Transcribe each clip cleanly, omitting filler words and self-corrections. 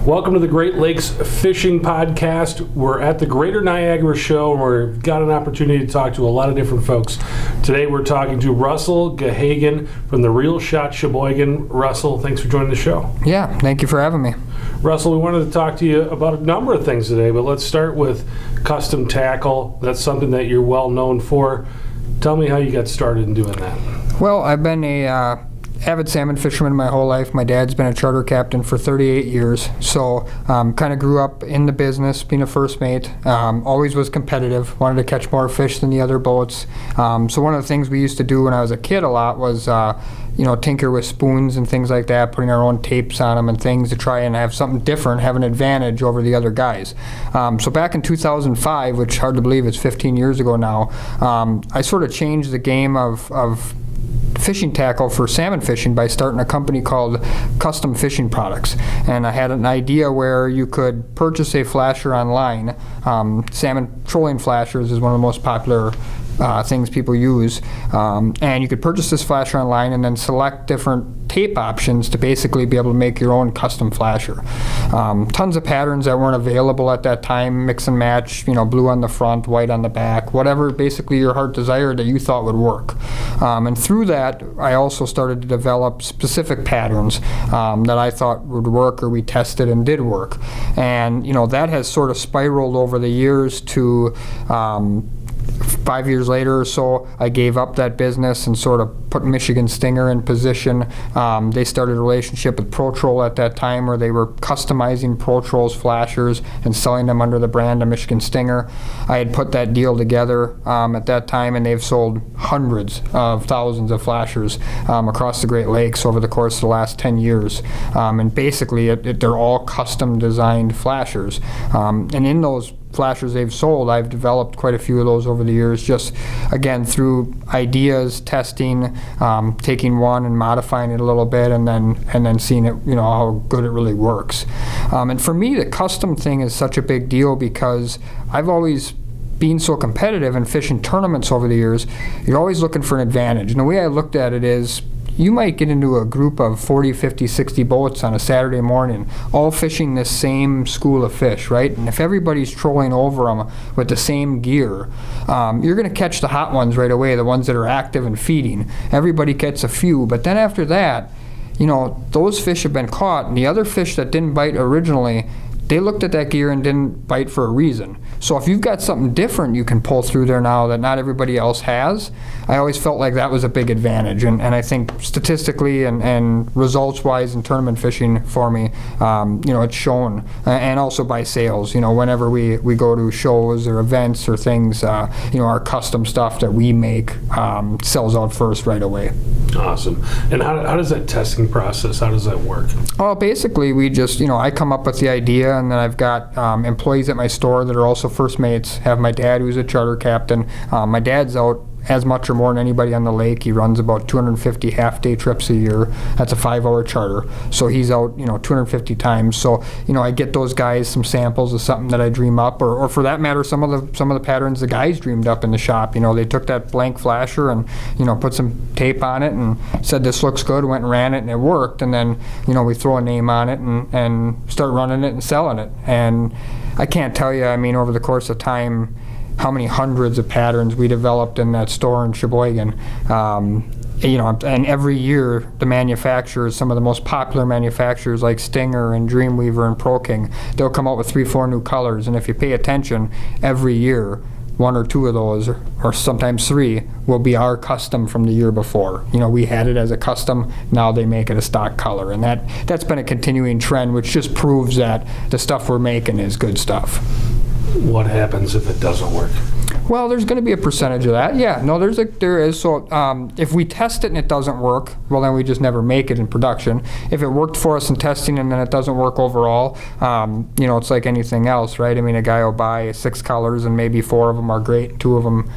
Welcome to the Great Lakes Fishing Podcast. We're at the Greater Niagara Show, and we've got an opportunity to talk to a lot of different folks. Today we're talking to Russell Gahagan from the Reel Shot Sheboygan. Russell, thanks for joining the show. Yeah, thank you for having me. Russell, we wanted to talk to you about a number of things today, but let's start with custom tackle. That's something that you're well known for. Tell me how you got started in doing that. Well, I've been a avid salmon fisherman my whole life. My dad's been a charter captain for 38 years, so kind of grew up in the business, being a first mate. Always was competitive, wanted to catch more fish than the other boats. So one of the things we used to do when I was a kid a lot was tinker with spoons and things like that, putting our own tapes on them and things to try and have something different, have an advantage over the other guys. So back in 2005, which hard to believe it's 15 years ago now, I sort of changed the game of fishing tackle for salmon fishing by starting a company called Custom Fishing Products. And I had an idea where you could purchase a flasher online. Salmon trolling flashers is one of the most popular things people use, and you could purchase this flasher online and then select different tape options to basically be able to make your own custom flasher. Tons of patterns that weren't available at that time, mix and match, blue on the front, white on the back, whatever basically your heart desired that you thought would work. And through that, I also started to develop specific patterns that I thought would work, or we tested and did work. And that has sort of spiraled over the years to 5 years later or so, I gave up that business and sort of put Michigan Stinger in position. They started a relationship with ProTroll at that time where they were customizing ProTroll's flashers and selling them under the brand of Michigan Stinger. I had put that deal together at that time, and they've sold hundreds of thousands of flashers across the Great Lakes over the course of the last 10 years. And basically, they're all custom designed flashers. And in those flashers they've sold, I've developed quite a few of those over the years, just again through ideas, testing, taking one and modifying it a little bit, and then seeing it, how good it really works. And for me, the custom thing is such a big deal because I've always been so competitive in fishing tournaments over the years. You're always looking for an advantage, and the way I looked at it is, you might get into a group of 40, 50, 60 boats on a Saturday morning, all fishing this same school of fish, right? And if everybody's trolling over them with the same gear, you're going to catch the hot ones right away, the ones that are active and feeding. Everybody gets a few, but then after that, those fish have been caught, and the other fish that didn't bite originally, they looked at that gear and didn't bite for a reason. So if you've got something different you can pull through there now that not everybody else has, I always felt like that was a big advantage. And I think statistically and results-wise in tournament fishing for me, it's shown. And also by sales. Whenever we go to shows or events or things, our custom stuff that we make sells out first right away. Awesome. And how does that testing process, how does that work? Well, basically we just, I come up with the idea, and then I've got employees at my store that are also first mates. Have my dad, who's a charter captain. My dad's out as much or more than anybody on the lake. He runs about 250 half-day trips a year. That's a 5-hour charter. So he's out, 250 times. So, I get those guys some samples of something that I dream up, or for that matter, some of the patterns the guys dreamed up in the shop. They took that blank flasher and, put some tape on it and said this looks good, went and ran it, and it worked. And then, we throw a name on it and start running it and selling it. And I can't tell you, over the course of time, how many hundreds of patterns we developed in that store in Sheboygan. And every year the manufacturers, some of the most popular manufacturers like Stinger and Dreamweaver and Pro King, they'll come out with 3-4 new colors, and if you pay attention, every year 1 or 2 of those, or sometimes 3, will be our custom from the year before. We had it as a custom, now they make it a stock color, and that's been a continuing trend, which just proves that the stuff we're making is good stuff. What happens if it doesn't work? Well, there's going to be a percentage of that. Yeah, no, there is. So if we test it and it doesn't work, well, then we just never make it in production. If it worked for us in testing and then it doesn't work overall, it's like anything else, right? A guy will buy 6 colors and maybe 4 of them are great, 2 of them,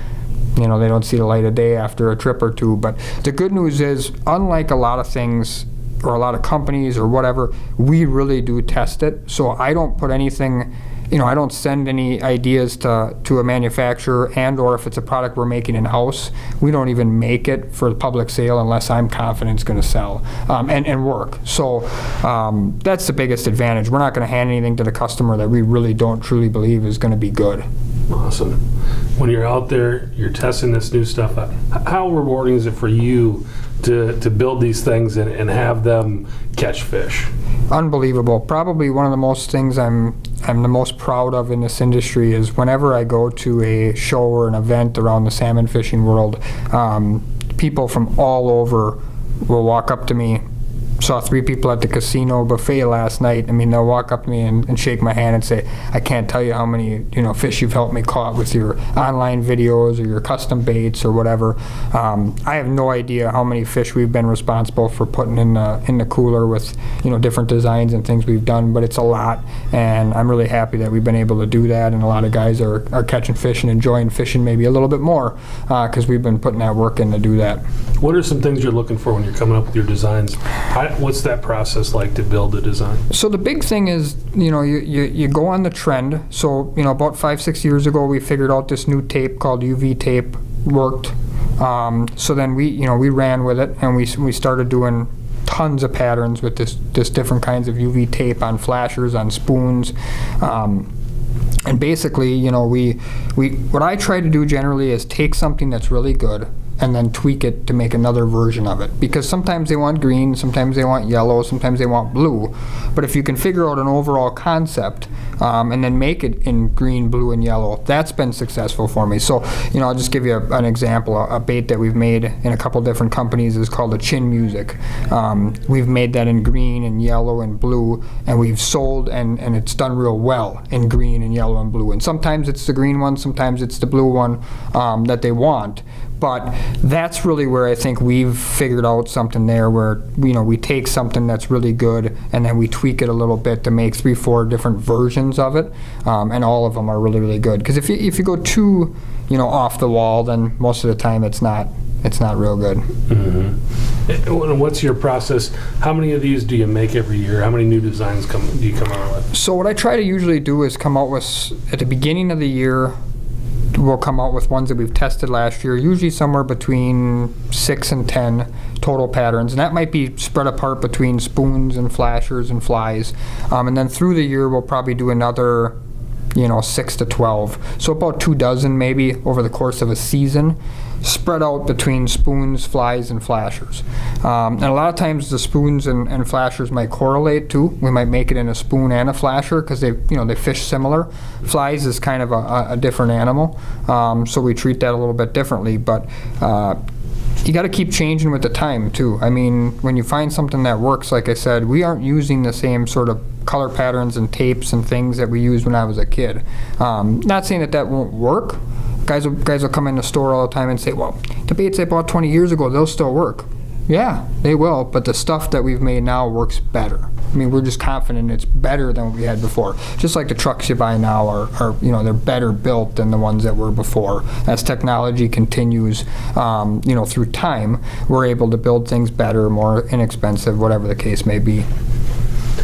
they don't see the light of day after a trip or 2. But the good news is, unlike a lot of things or a lot of companies or whatever, we really do test it. So I don't put anything I don't send any ideas to a manufacturer, and or if it's a product we're making in-house, we don't even make it for public sale unless I'm confident it's going to sell and work. So that's the biggest advantage. We're not going to hand anything to the customer that we really don't truly believe is going to be good. Awesome. When you're out there, you're testing this new stuff out. How rewarding is it for you to build these things and have them catch fish? Unbelievable. Probably one of the most things I'm the most proud of in this industry is whenever I go to a show or an event around the salmon fishing world, people from all over will walk up to me. Saw 3 people at the casino buffet last night. I mean, they'll walk up to me and shake my hand and say, I can't tell you how many fish you've helped me caught with your online videos or your custom baits or whatever. I have no idea how many fish we've been responsible for putting in the cooler with different designs and things we've done, but it's a lot, and I'm really happy that we've been able to do that, and a lot of guys are catching fish and enjoying fishing maybe a little bit more because we've been putting that work in to do that. What are some things you're looking for when you're coming up with your designs? What's that process like to build a design? So the big thing is, you go on the trend. So, about 5-6 years ago, we figured out this new tape called UV tape worked. So then we ran with it, and we started doing tons of patterns with this different kinds of UV tape on flashers, on spoons. And basically, what I try to do generally is take something that's really good and then tweak it to make another version of it. Because sometimes they want green, sometimes they want yellow, sometimes they want blue. But if you can figure out an overall concept and then make it in green, blue, and yellow, that's been successful for me. So, I'll just give you an example. A bait that we've made in a couple different companies is called a Chin Music. We've made that in green and yellow and blue, and we've sold, and it's done real well in green and yellow and blue. And sometimes it's the green one, sometimes it's the blue one that they want. But that's really where I think we've figured out something there where, we take something that's really good and then we tweak it a little bit to make 3-4 different versions of it. And all of them are really, really good. Because if you go too, off the wall, then most of the time it's not real good. Mm-hmm. What's your process? How many of these do you make every year? How many new designs do you come out with? So what I try to usually do is come out with, at the beginning of the year, we'll come out with ones that we've tested last year, usually somewhere between 6 and 10 total patterns, and that might be spread apart between spoons and flashers and flies. And then through the year, we'll probably do another 6 to 12. So about 2 dozen maybe over the course of a season, spread out between spoons, flies, and flashers. And a lot of times the spoons and flashers might correlate too. We might make it in a spoon and a flasher because they fish similar. Flies is kind of a different animal, so we treat that a little bit differently. But you got to keep changing with the time too. I mean, when you find something that works, like I said, we aren't using the same sort of color patterns and tapes and things that we used when I was a kid. Not saying that won't work. Guys will come in the store all the time and say, well, the baits I bought 20 years ago, they'll still work. Yeah, they will, but the stuff that we've made now works better. I mean, we're just confident it's better than what we had before. Just like the trucks you buy now are they're better built than the ones that were before. As technology continues, through time, we're able to build things better, more inexpensive, whatever the case may be.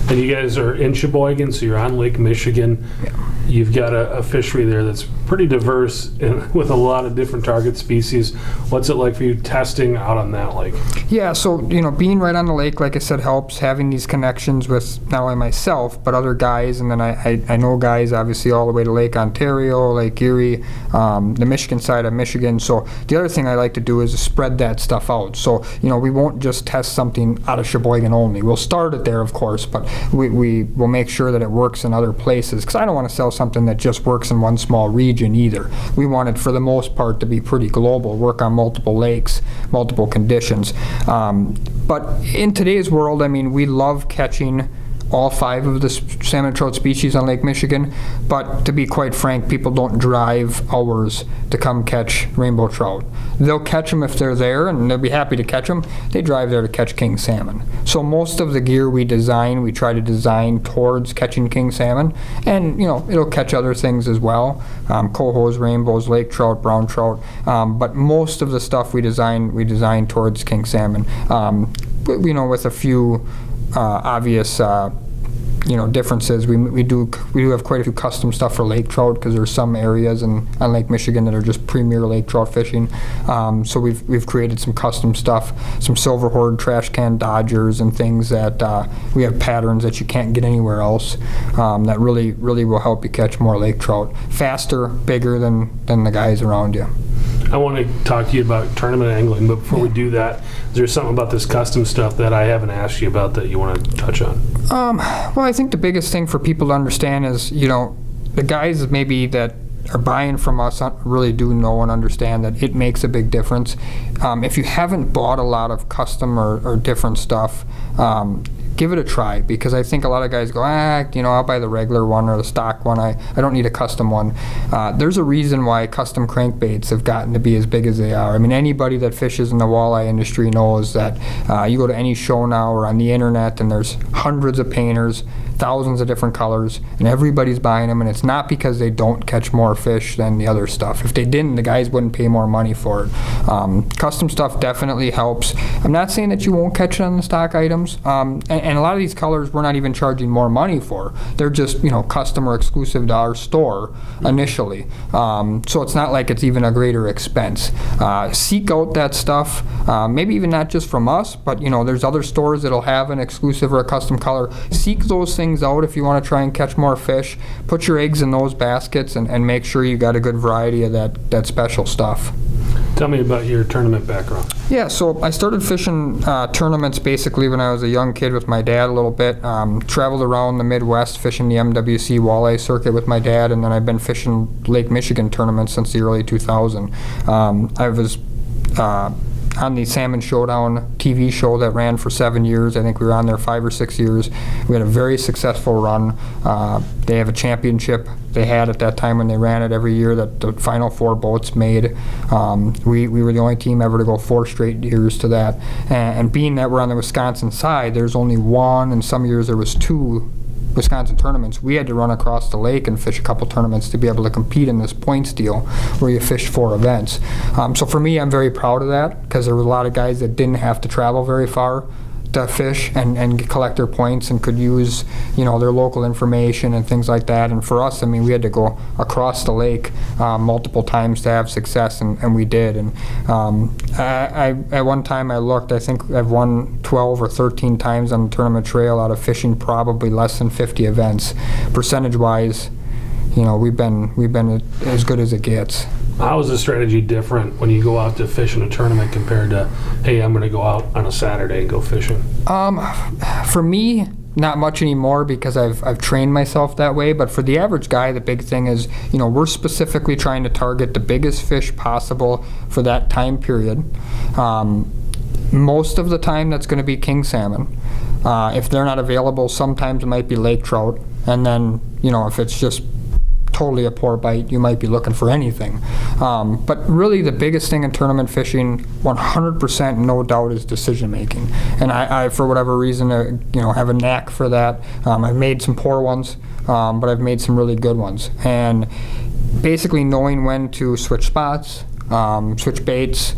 And you guys are in Sheboygan, so you're on Lake Michigan. Yeah. You've got a fishery there that's pretty diverse and with a lot of different target species. What's it like for you testing out on that lake? Yeah, so being right on the lake, like I said, helps. Having these connections with not only myself but other guys, and then I know guys obviously all the way to Lake Ontario, Lake Erie, the Michigan side of Michigan. So the other thing I like to do is spread that stuff out. So we won't just test something out of Sheboygan only. We'll start it there, of course, but we will make sure that it works in other places, because I don't want to sell something that just works in one small region either. We want it for the most part to be pretty global, work on multiple lakes, multiple conditions. But in today's world, I mean, we love catching all 5 of the salmon and trout species on Lake Michigan, but to be quite frank, people don't drive hours to come catch rainbow trout. They'll catch them if they're there, and they'll be happy to catch them. They drive there to catch king salmon. So most of the gear we try to design towards catching king salmon, and it'll catch other things as well, cohos, rainbows, lake trout, brown trout, but most of the stuff we design towards king salmon, with a few obvious differences. We do have quite a few custom stuff for lake trout because there's some areas on Lake Michigan that are just premier lake trout fishing. So we've created some custom stuff, some silver horde trash can dodgers and things that we have patterns that you can't get anywhere else that really will help you catch more lake trout faster, bigger than the guys around you. I want to talk to you about tournament angling, but before we do that, is there something about this custom stuff that I haven't asked you about that you want to touch on? Well, I think the biggest thing for people to understand is, the guys maybe that are buying from us really do know and understand that it makes a big difference. If you haven't bought a lot of custom or different stuff, give it a try, because I think a lot of guys go, I'll buy the regular one or the stock one. I don't need a custom one. There's a reason why custom crankbaits have gotten to be as big as they are. I mean, anybody that fishes in the walleye industry knows that you go to any show now or on the internet and there's hundreds of painters, thousands of different colors, and everybody's buying them, and it's not because they don't catch more fish than the other stuff. If they didn't, the guys wouldn't pay more money for it. Custom stuff definitely helps. I'm not saying that you won't catch it on the stock items, and a lot of these colors we're not even charging more money for. They're just custom or exclusive to our store initially, so it's not like it's even a greater expense. Seek out that stuff, maybe even not just from us, but there's other stores that'll have an exclusive or a custom color. Seek those things out if you want to try and catch more fish. Put your eggs in those baskets and make sure you got a good variety of that special stuff. Tell me about your tournament background. Yeah, so I started fishing tournaments basically when I was a young kid with my dad a little bit. Traveled around the Midwest fishing the MWC walleye circuit with my dad, and then I've been fishing Lake Michigan tournaments since the early 2000s. I was on the Salmon Showdown TV show that ran for 7 years. I think we were on there 5 or 6 years. We had a very successful run. They have a championship they had at that time when they ran it every year that the final 4 boats made. We were the only team ever to go 4 straight years to that. And being that we're on the Wisconsin side, there's only 1, and some years there was 2 Wisconsin tournaments. We had to run across the lake and fish a couple tournaments to be able to compete in this points deal where you fish 4 events. So for me, I'm very proud of that, because there were a lot of guys that didn't have to travel very far to fish and collect their points and could use their local information and things like that. And for us, I mean, we had to go across the lake multiple times to have success, and we did. And I at one time I looked, I think I've won 12 or 13 times on the tournament trail out of fishing probably less than 50 events. Percentage wise, we've been as good as it gets. How is the strategy different when you go out to fish in a tournament compared to, hey, I'm going to go out on a Saturday and go fishing? For me, not much anymore, because I've trained myself that way. But for the average guy, the big thing is, we're specifically trying to target the biggest fish possible for that time period. Most of the time, that's going to be king salmon. If they're not available, sometimes it might be lake trout. And then, if it's just totally a poor bite, you might be looking for anything. But really the biggest thing in tournament fishing, 100% no doubt, is decision making. And I for whatever reason, have a knack for that. I've made some poor ones, but I've made some really good ones. And basically knowing when to switch spots, switch baits,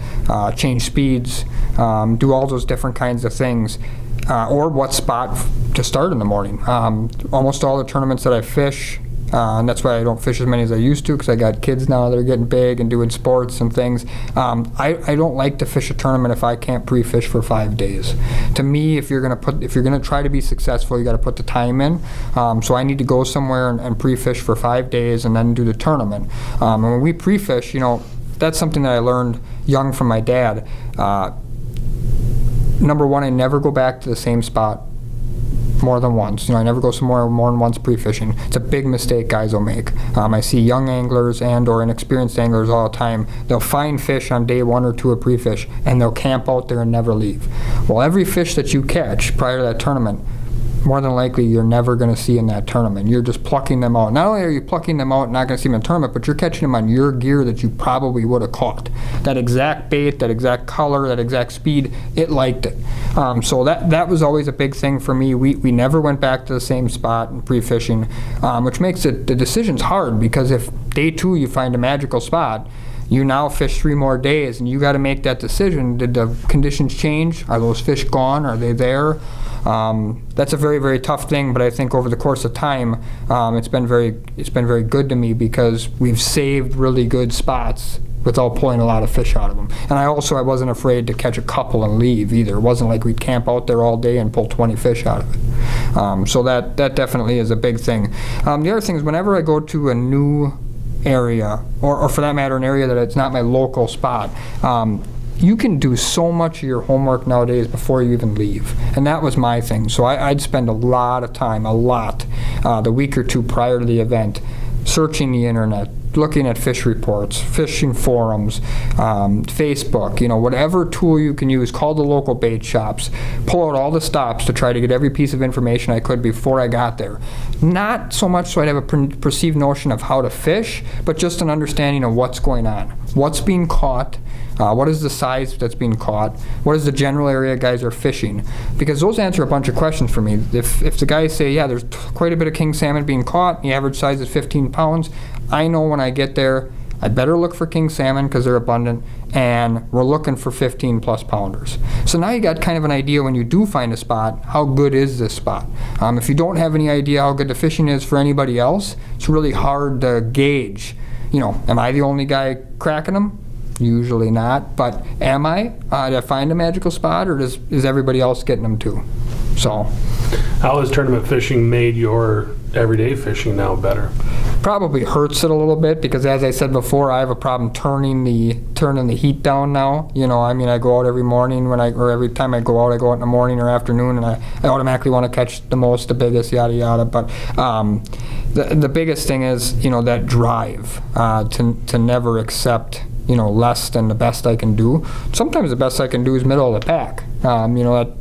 change speeds, do all those different kinds of things. Or what spot to start in the morning. Almost all the tournaments that I fish, and that's why I don't fish as many as I used to, because I got kids now that are getting big and doing sports and things. I don't like to fish a tournament if I can't pre-fish for 5 days. To me, if you're gonna try to be successful, you got to put the time in. So I need to go somewhere and pre-fish for 5 days and then do the tournament. And when we pre-fish, that's something that I learned young from my dad. Number one, I never go back to the same spot more than once. I never go somewhere more than once pre-fishing. It's a big mistake guys will make. I see young anglers and or inexperienced anglers all the time. They'll find fish on day 1 or 2 of pre-fish, and they'll camp out there and never leave. Well, every fish that you catch prior to that tournament, more than likely you're never going to see in that tournament. You're just plucking them out. Not only are you plucking them out and not going to see them in the tournament, but you're catching them on your gear that you probably would have caught. That exact bait, that exact color, that exact speed, it liked it. So that was always a big thing for me. We never went back to the same spot in pre-fishing, which makes the decisions hard, because if day 2 you find a magical spot, you now fish 3 more days, and you got to make that decision. Did the conditions change? Are those fish gone? Are they there? That's a very, very tough thing, but I think over the course of time, it's been very good to me because we've saved really good spots without pulling a lot of fish out of them. And I wasn't afraid to catch a couple and leave either. It wasn't like we'd camp out there all day and pull 20 fish out of it. So that definitely is a big thing. The other thing is whenever I go to a new area, or for that matter, an area that it's not my local spot, you can do so much of your homework nowadays before you even leave. And that was my thing. So I'd spend a lot of time, the week or two prior to the event, searching the internet, looking at fish reports, fishing forums, Facebook, whatever tool you can use, call the local bait shops, pull out all the stops to try to get every piece of information I could before I got there. Not so much so I'd have a perceived notion of how to fish, but just an understanding of what's going on, what's being caught, what is the size that's being caught, what is the general area guys are fishing, because those answer a bunch of questions for me. If the guys say, yeah, there's quite a bit of king salmon being caught, the average size is 15 pounds, I know when I get there, I better look for king salmon because they're abundant, and we're looking for 15 plus pounders. So now you got kind of an idea when you do find a spot, how good is this spot? If you don't have any idea how good the fishing is for anybody else, it's really hard to gauge. Am I the only guy cracking them? Usually not, but am I? Did I find a magical spot, or is everybody else getting them too? So, how has tournament fishing made your everyday fishing now better? Probably hurts it a little bit because, as I said before, I have a problem turning the heat down now. I go out every morning or every time I go out in the morning or afternoon, and I automatically want to catch the most, the biggest, yada yada. But the biggest thing is that drive to never accept less than the best I can do. Sometimes the best I can do is middle of the pack. That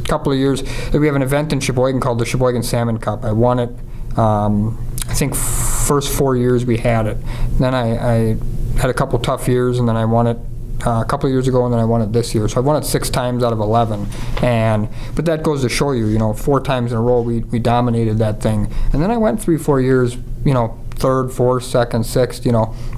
couple of years we have an event in Sheboygan called the Sheboygan Salmon Cup. I won it. I think first 4 years we had it. Then I had a couple tough years, and then I won it a couple of years ago, and then I won it this year. So I won it 6 times out of 11. But that goes to show you, 4 times in a row we dominated that thing. And then I went 3-4 years, third, fourth, second, sixth,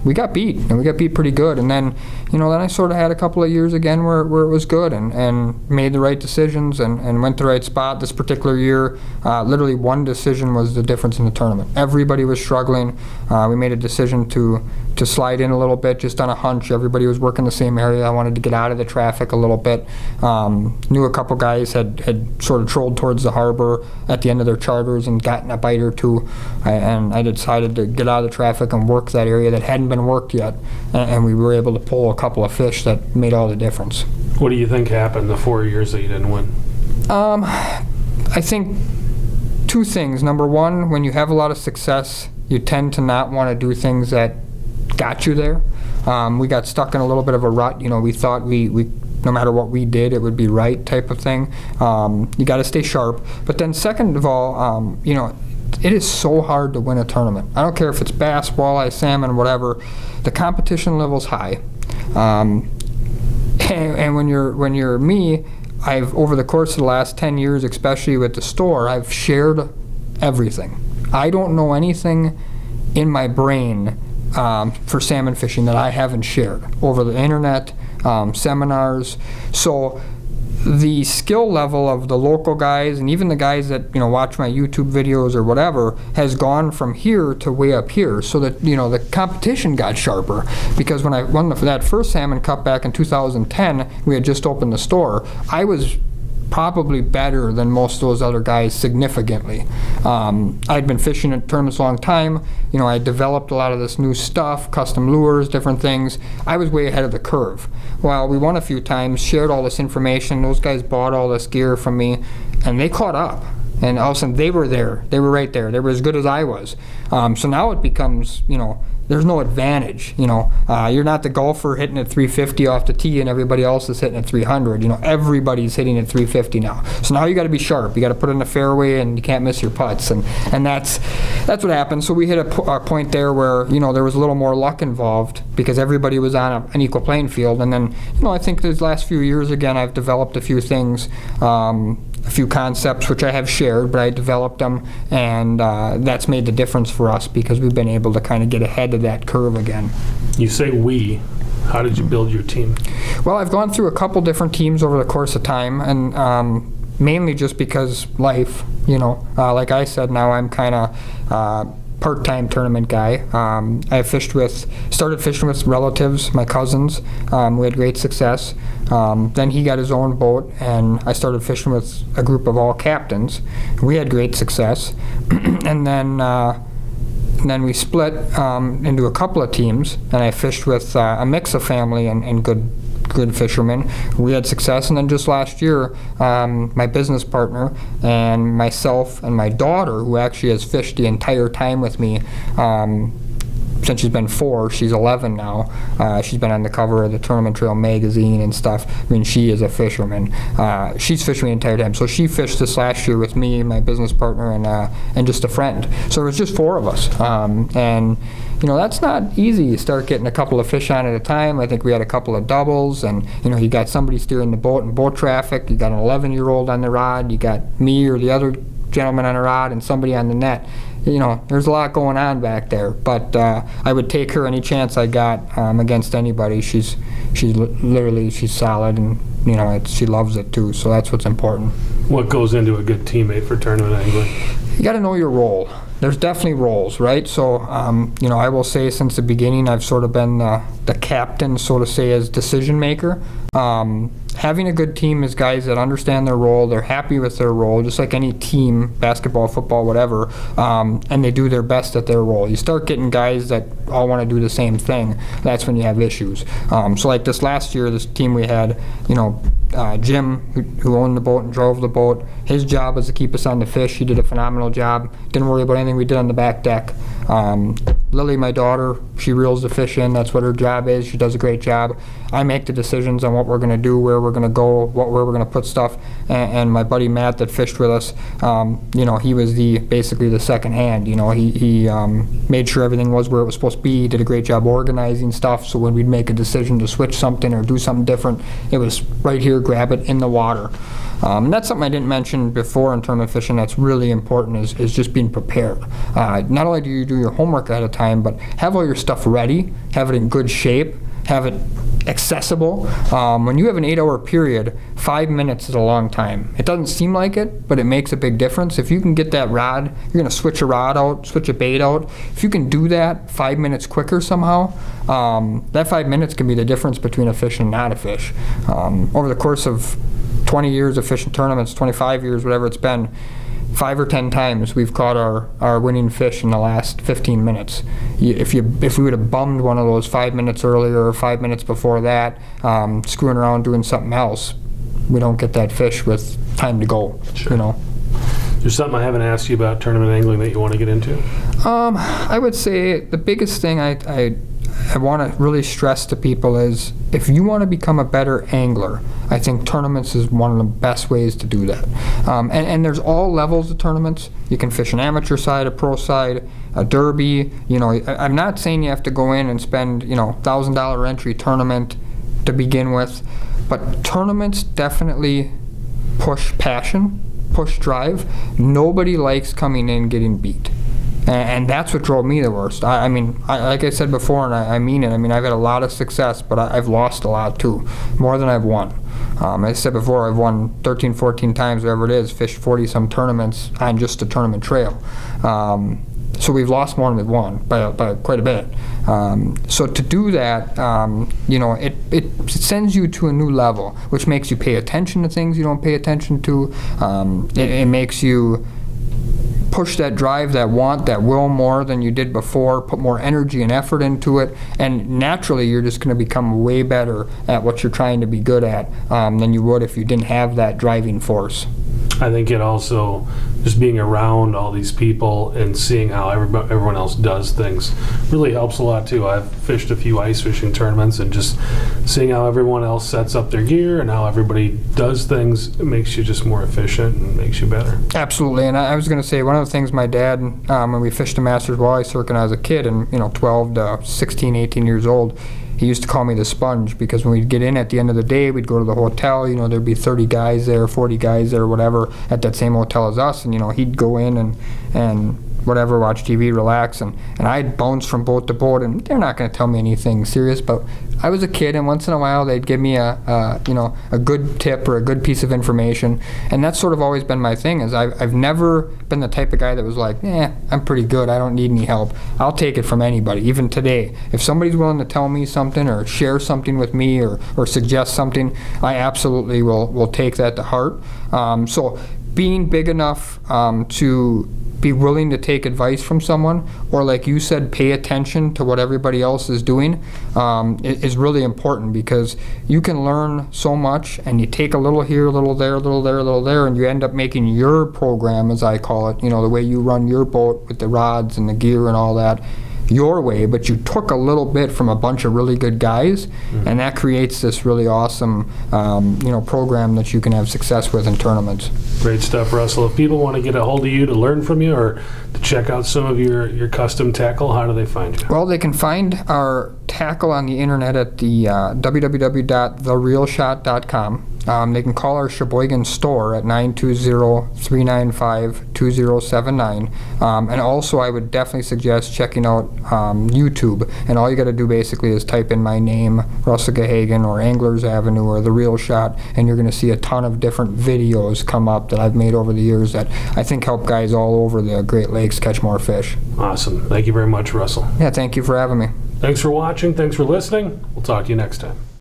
we got beat, and we got beat pretty good. And then, then I sort of had a couple of years again where it was good and made the right decisions and went to the right spot. This particular year, literally one decision was the difference in the tournament. Everybody was struggling. We made a decision to slide in a little bit just on a hunch. Everybody was working the same area. I wanted to get out of the traffic a little bit. Knew a couple guys had sort of trolled towards the harbor at the end of their charters and gotten a bite or two, and I decided to get out of the traffic and work that area that hadn't been worked yet, and we were able to pull a couple of fish that made all the difference. What do you think happened the 4 years that you didn't win? I think 2 things. Number one, when you have a lot of success, you tend to not want to do things that got you there. We got stuck in a little bit of a rut. We thought we no matter what we did, it would be right type of thing. You got to stay sharp. But then second of all, it is so hard to win a tournament. I don't care if it's bass, walleye, salmon, whatever. The competition level's high. And when you're me, I've over the course of the last 10 years, especially with the store, I've shared everything. I don't know anything in my brain for salmon fishing that I haven't shared over the internet, seminars. So the skill level of the local guys and even the guys that watch my YouTube videos or whatever has gone from here to way up here, so that the competition got sharper. Because when I won that first Salmon Cup back in 2010, we had just opened the store. I was probably better than most of those other guys significantly. I'd been fishing at tournaments a long time. I developed a lot of this new stuff, custom lures, different things. I was way ahead of the curve. Well, we won a few times, shared all this information. Those guys bought all this gear from me, and they caught up. And all of a sudden, they were there. They were right there. They were as good as I was. So now it becomes, there's no advantage. You're not the golfer hitting at 350 off the tee and everybody else is hitting at 300. Everybody's hitting at 350 now. So now you got to be sharp. You got to put it in the fairway, and you can't miss your putts. And that's what happened. So we hit a point there where there was a little more luck involved because everybody was on an equal playing field. And then I think these last few years again, I've developed a few things. A few concepts which I have shared, but I developed them, and that's made the difference for us because we've been able to kind of get ahead of that curve again. You say we. How did you build your team? Well, I've gone through a couple different teams over the course of time, and mainly just because life, like I said, now I'm kind of part-time tournament guy. I started fishing with relatives, my cousins. We had great success. Then he got his own boat, and I started fishing with a group of all captains. We had great success. And then we split into a couple of teams, and I fished with a mix of family and good fishermen. We had success, and then just last year, my business partner and myself and my daughter, who actually has fished the entire time with me since she's been 4, she's 11 now. She's been on the cover of the Tournament Trail magazine and stuff. I mean, she is a fisherman. She's fished me the entire time. So she fished this last year with me, my business partner, and just a friend. So it was just 4 of us. And that's not easy. You start getting a couple of fish on at a time. I think we had a couple of doubles, and you got somebody steering the boat in boat traffic. You got an 11-year-old on the rod. You got me or the other gentleman on the rod and somebody on the net. There's a lot going on back there, but I would take her any chance I got against anybody. She's solid, and she loves it too. So that's what's important. What goes into a good teammate for tournament angling? You got to know your role. There's definitely roles, right? So, I will say since the beginning, I've sort of been the captain, so to say, as decision maker. Having a good team is guys that understand their role, they're happy with their role, just like any team, basketball, football, whatever, and they do their best at their role. You start getting guys that all want to do the same thing, that's when you have issues. So like this last year, this team we had, Jim, who owned the boat and drove the boat, his job was to keep us on the fish. He did a phenomenal job. Didn't worry about anything we did on the back deck. Lily, my daughter, she reels the fish in. That's what her job is. She does a great job. I make the decisions on what we're going to do, where we're going to go, where we're going to put stuff. And my buddy Matt that fished with us, he was basically the second hand. He made sure everything was where it was supposed to be. He did a great job organizing stuff. So when we'd make a decision to switch something or do something different, it was right here, grab it in the water. And that's something I didn't mention before in tournament fishing that's really important is just being prepared. Not only do you do your homework ahead of time, but have all your stuff ready, have it in good shape, have it accessible. When you have an 8-hour period, 5 minutes is a long time. It doesn't seem like it, but it makes a big difference. If you can get that rod, you're going to switch a rod out, switch a bait out. If you can do that 5 minutes quicker somehow, that 5 minutes can be the difference between a fish and not a fish. Over the course of 20 years of fishing tournaments, 25 years, whatever it's been, 5 or 10 times we've caught our winning fish in the last 15 minutes. If we would have bummed one of those 5 minutes earlier or 5 minutes before that, screwing around doing something else, we don't get that fish with time to go. Sure. There's something I haven't asked you about tournament angling that you want to get into? I would say the biggest thing I want to really stress to people is if you want to become a better angler, I think tournaments is one of the best ways to do that. And there's all levels of tournaments. You can fish an amateur side, a pro side, a derby. I'm not saying you have to go in and spend $1,000 entry tournament to begin with, but tournaments definitely push passion, push drive. Nobody likes coming in getting beat. And that's what drove me the worst. Like I said before, and I mean it, I've had a lot of success, but I've lost a lot too, more than I've won. As I said before, I've won 13, 14 times, whatever it is, fished 40-some tournaments on just the tournament trail. So we've lost more than we've won by quite a bit. So to do that, it sends you to a new level, which makes you pay attention to things you don't pay attention to. It makes you push that drive, that want, that will more than you did before, put more energy and effort into it, and naturally you're just going to become way better at what you're trying to be good at than you would if you didn't have that driving force. I think it also, just being around all these people and seeing how everyone else does things really helps a lot too. I've fished a few ice fishing tournaments, and just seeing how everyone else sets up their gear and how everybody does things, it makes you just more efficient and makes you better. Absolutely. And I was going to say, one of the things my dad, when we fished the Masters Walleye Circuit when I was a kid, and 12 to 16, 18 years old, he used to call me the sponge, because when we'd get in at the end of the day, we'd go to the hotel, there'd be 30 guys there, 40 guys there, whatever, at that same hotel as us, and he'd go in and whatever, watch TV, relax, and I'd bounce from boat to boat, and they're not going to tell me anything serious, but I was a kid, and once in a while they'd give me a good tip or a good piece of information, and that's sort of always been my thing. Is I've never been the type of guy that was like, I'm pretty good, I don't need any help. I'll take it from anybody, even today. If somebody's willing to tell me something or share something with me or suggest something, I absolutely will take that to heart. So being big enough to be willing to take advice from someone, or like you said, pay attention to what everybody else is doing, is really important, because you can learn so much, and you take a little here, a little there, a little there, a little there, and you end up making your program, as I call it, the way you run your boat with the rods and the gear and all that, your way, but you took a little bit from a bunch of really good guys, and that creates this really awesome program that you can have success with in tournaments. Great stuff, Russell. If people want to get a hold of you to learn from you or to check out some of your custom tackle, how do they find you? Well, they can find our tackle on the internet at the www.thereelshot.com. They can call our Sheboygan store at 920-395-2079. And also, I would definitely suggest checking out YouTube. And all you got to do basically is type in my name, Russell Gahagan, or Anglers Avenue, or The Reel Shot, and you're going to see a ton of different videos come up that I've made over the years that I think help guys all over the Great Lakes catch more fish. Awesome. Thank you very much, Russell. Yeah, thank you for having me. Thanks for watching. Thanks for listening. We'll talk to you next time.